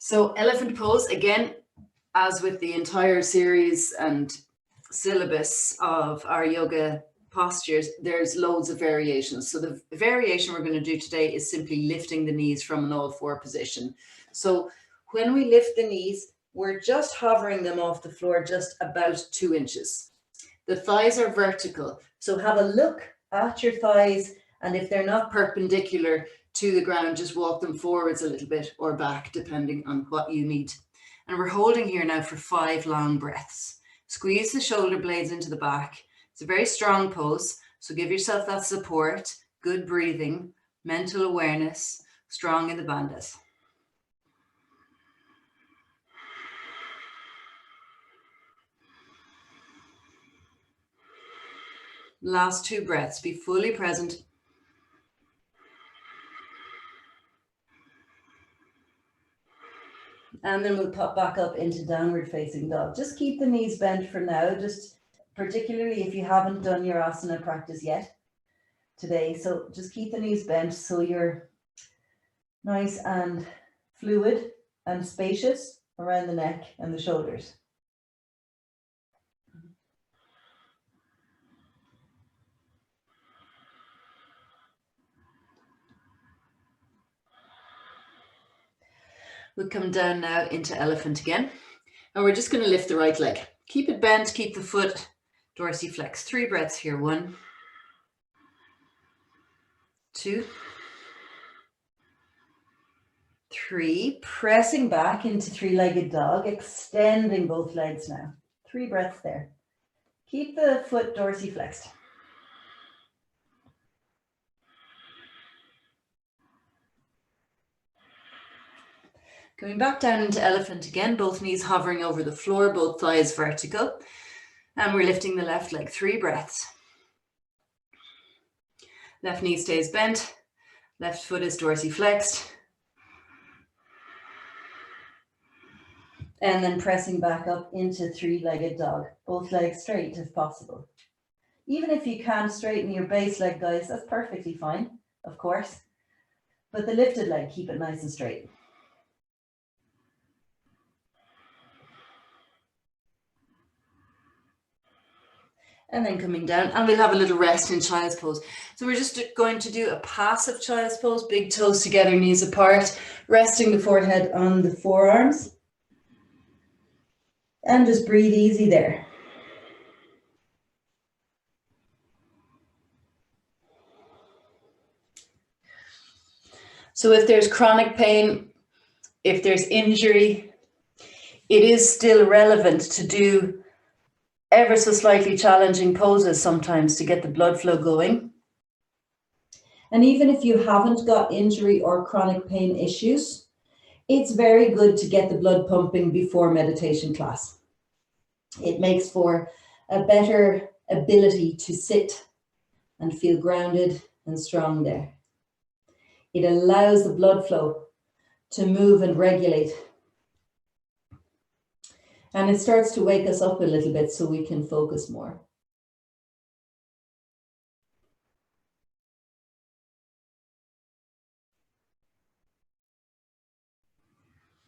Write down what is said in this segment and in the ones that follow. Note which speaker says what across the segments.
Speaker 1: So elephant pose, again, as with the entire series and syllabus of our yoga postures, there's loads of variations. So the variation we're going to do today is simply lifting the knees from an all four position. So when we lift the knees, we're just hovering them off the floor just about 2 inches. The thighs are vertical. So have a look at your thighs, and if they're not perpendicular to the ground, just walk them forwards a little bit or back, depending on what you need. And we're holding here now for 5 long breaths. Squeeze the shoulder blades into the back. It's a very strong pose, so give yourself that support, good breathing, mental awareness, strong in the bandhas. Last 2 breaths, be fully present. And then we'll pop back up into downward facing dog. Just keep the knees bent for now, just particularly if you haven't done your asana practice yet today. So just keep the knees bent so you're nice and fluid and spacious around the neck and the shoulders. We'll come down now into elephant again. And we're just going to lift the right leg. Keep it bent, keep the foot dorsiflex. 3 breaths here. 1, 2, 3. Pressing back into 3-legged dog, extending both legs now. 3 breaths there. Keep the foot dorsiflexed. Coming back down into elephant again, both knees hovering over the floor, both thighs vertical. And we're lifting the left leg. 3 breaths. Left knee stays bent. Left foot is dorsiflexed. And then pressing back up into 3-legged dog. Both legs straight if possible. Even if you can't straighten your base leg, guys, that's perfectly fine, of course. But the lifted leg, keep it nice and straight. And then coming down, and we'll have a little rest in child's pose. So we're just going to do a passive child's pose, big toes together, knees apart, resting the forehead on the forearms. And just breathe easy there. So if there's chronic pain, if there's injury, it is still relevant to do ever so slightly challenging poses sometimes to get the blood flow going. And even if you haven't got injury or chronic pain issues, it's very good to get the blood pumping before meditation class. It makes for a better ability to sit and feel grounded and strong there. It allows the blood flow to move and regulate. And it starts to wake us up a little bit so we can focus more.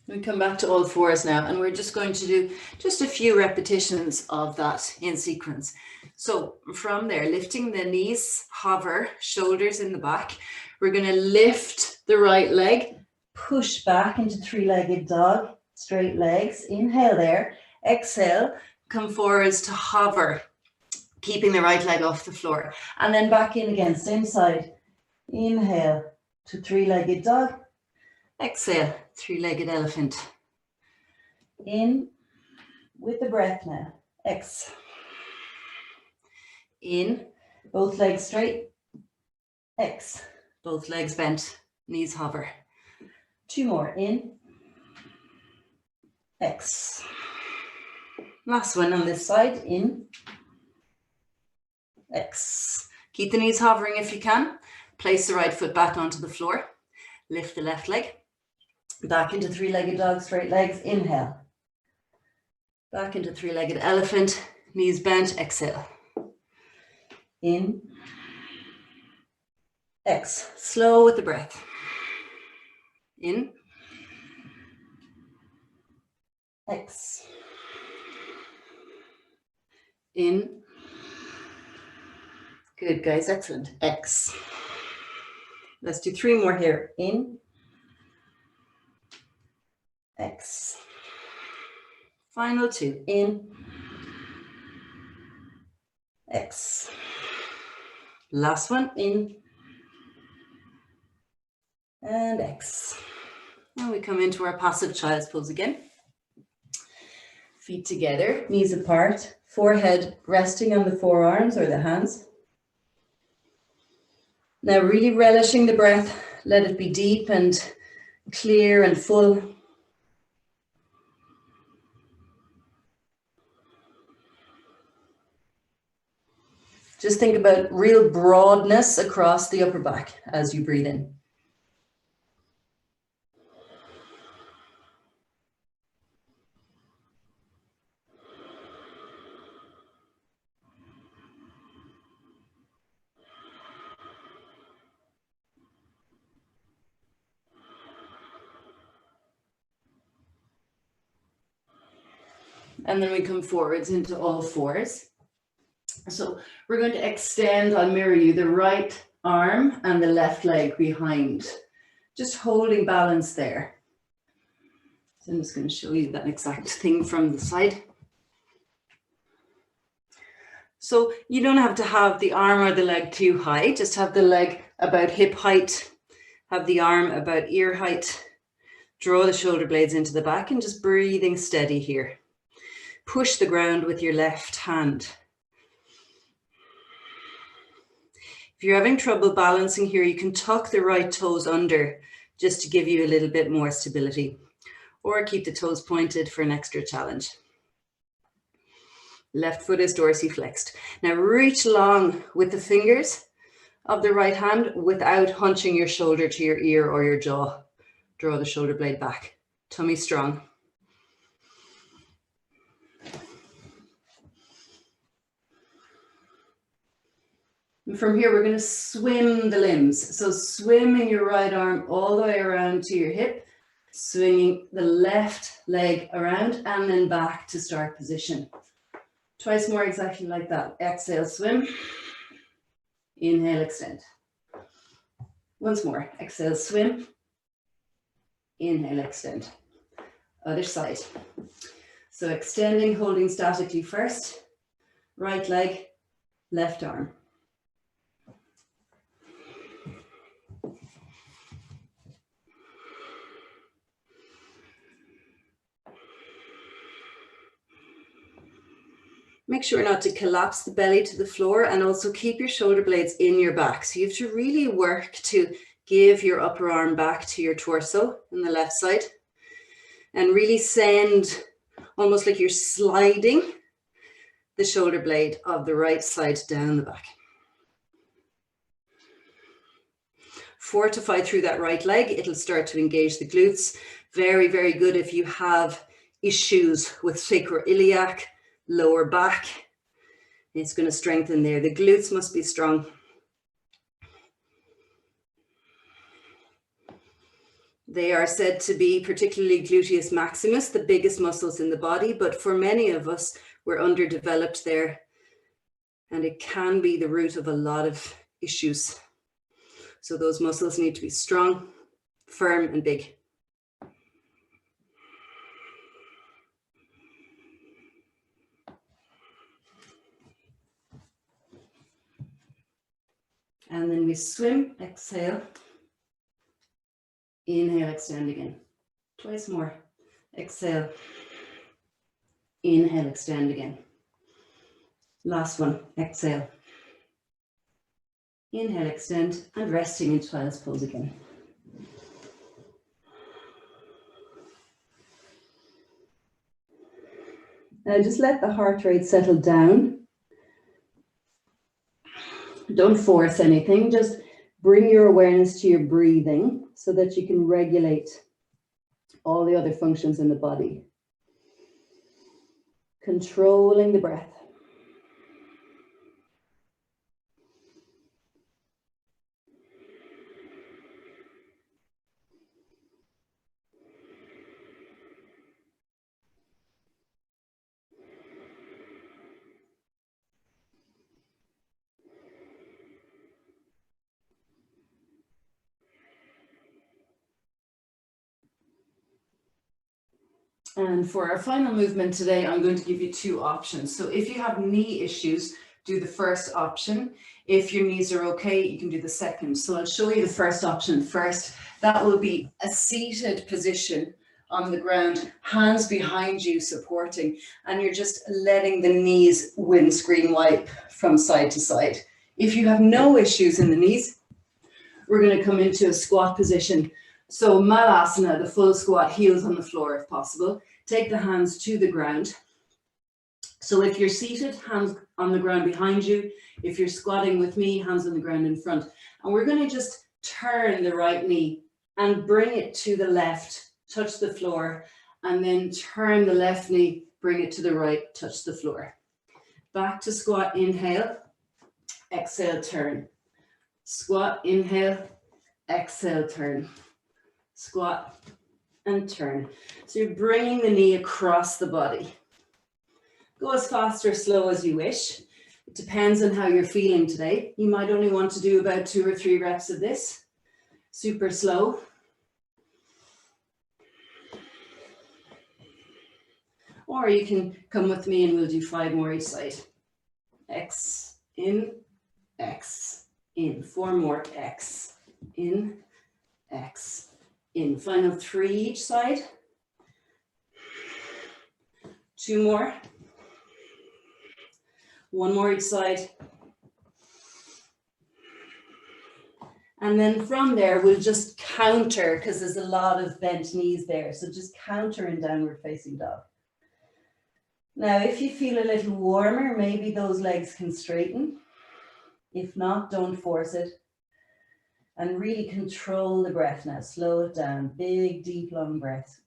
Speaker 1: We come back to all fours now, and we're just going to do just a few repetitions of that in sequence. So from there, lifting the knees, hover, shoulders in the back. We're going to lift the right leg, push back into 3-legged dog, straight legs. Inhale there. Exhale, come forwards to hover, keeping the right leg off the floor. And then back in again, same side. Inhale to 3-legged dog. Exhale, 3-legged elephant. In with the breath now. Exhale. In, both legs straight. Exhale, both legs bent, knees hover. 2 more. In. Exhale. Last one on this side. In. Exhale. Keep the knees hovering if you can. Place the right foot back onto the floor. Lift the left leg. Back into 3-legged dog, straight legs. Inhale. Back into 3-legged elephant. Knees bent. Exhale. In. Exhale. Slow with the breath. In. X. In. Good, guys. Excellent. X. Let's do 3 more here. In. X. Final 2. In. X. Last one. In. And X. Now we come into our passive child's pose again. Feet together, knees apart, forehead resting on the forearms or the hands. Now really relishing the breath, let it be deep and clear and full. Just think about real broadness across the upper back as you breathe in. And then we come forwards into all fours. So we're going to extend, I'll mirror you, the right arm and the left leg behind. Just holding balance there. So I'm just going to show you that exact thing from the side. So you don't have to have the arm or the leg too high, just have the leg about hip height, have the arm about ear height. Draw the shoulder blades into the back and just breathing steady here. Push the ground with your left hand. If you're having trouble balancing here, you can tuck the right toes under just to give you a little bit more stability, or keep the toes pointed for an extra challenge. Left foot is dorsiflexed. Now reach long with the fingers of the right hand without hunching your shoulder to your ear or your jaw. Draw the shoulder blade back. Tummy strong. And from here, we're going to swim the limbs. So swimming your right arm all the way around to your hip, swinging the left leg around and then back to start position. Twice more exactly like that. Exhale, swim. Inhale, extend. Once more. Exhale, swim. Inhale, extend. Other side. So extending, holding statically first. Right leg, left arm. Make sure not to collapse the belly to the floor, and also keep your shoulder blades in your back. So you have to really work to give your upper arm back to your torso on the left side and really send almost like you're sliding the shoulder blade of the right side down the back. Fortify through that right leg. It'll start to engage the glutes. Very, very good if you have issues with sacroiliac, lower back. It's going to strengthen there. The glutes must be strong. They are said to be, particularly gluteus maximus, the biggest muscles in the body, but for many of us, we're underdeveloped there, and it can be the root of a lot of issues. So those muscles need to be strong, firm, and big. And then we swim, exhale, inhale, extend again. Twice more. Exhale, inhale, extend again. Last one, exhale. Inhale, extend, and resting in child's pose again. Now just let the heart rate settle down. Don't force anything, just bring your awareness to your breathing so that you can regulate all the other functions in the body. Controlling the breath. And for our final movement today, I'm going to give you two options. So if you have knee issues, do the first option. If your knees are okay, you can do the second. So I'll show you the first option first. That will be a seated position on the ground, hands behind you supporting, and you're just letting the knees windscreen wipe from side to side. If you have no issues in the knees, we're going to come into a squat position. So Malasana, the full squat, heels on the floor if possible. Take the hands to the ground. So if you're seated, hands on the ground behind you. If you're squatting with me, hands on the ground in front. And we're going to just turn the right knee and bring it to the left, touch the floor, and then turn the left knee, bring it to the right, touch the floor. Back to squat, inhale, exhale, turn. Squat, inhale, exhale, turn. Squat and turn. So you're bringing the knee across the body. Go as fast or slow as you wish. It depends on how you're feeling today. You might only want to do about 2 or 3 reps of this. Super slow. Or you can come with me and we'll do 5 more each side. X, in, 4 more, X, in, in. Final 3 each side. 2 more. 1 more each side. And then from there, we'll just counter, because there's a lot of bent knees there. So just counter in downward facing dog. Now, if you feel a little warmer, maybe those legs can straighten. If not, don't force it. And really control the breath now. Slow it down. Big, deep, long breath.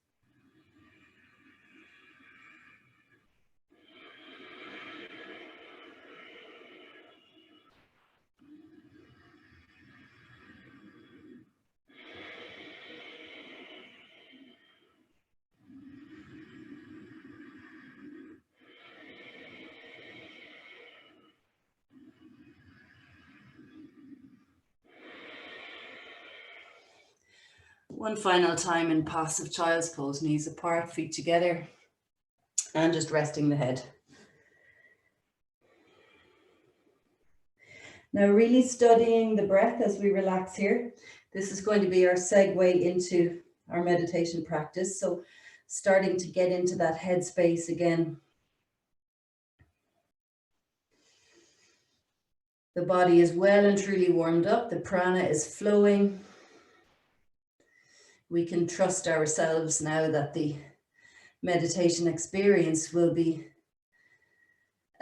Speaker 1: One final time in passive child's pose, knees apart, feet together, and just resting the head. Now really studying the breath as we relax here. This is going to be our segue into our meditation practice. So starting to get into that headspace again. The body is well and truly warmed up. The prana is flowing. We can trust ourselves now that the meditation experience will be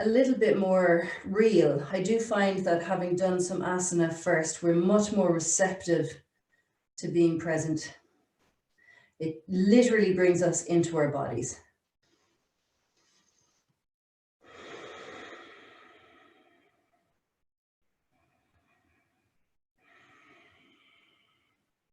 Speaker 1: a little bit more real. I do find that having done some asana first, we're much more receptive to being present. It literally brings us into our bodies.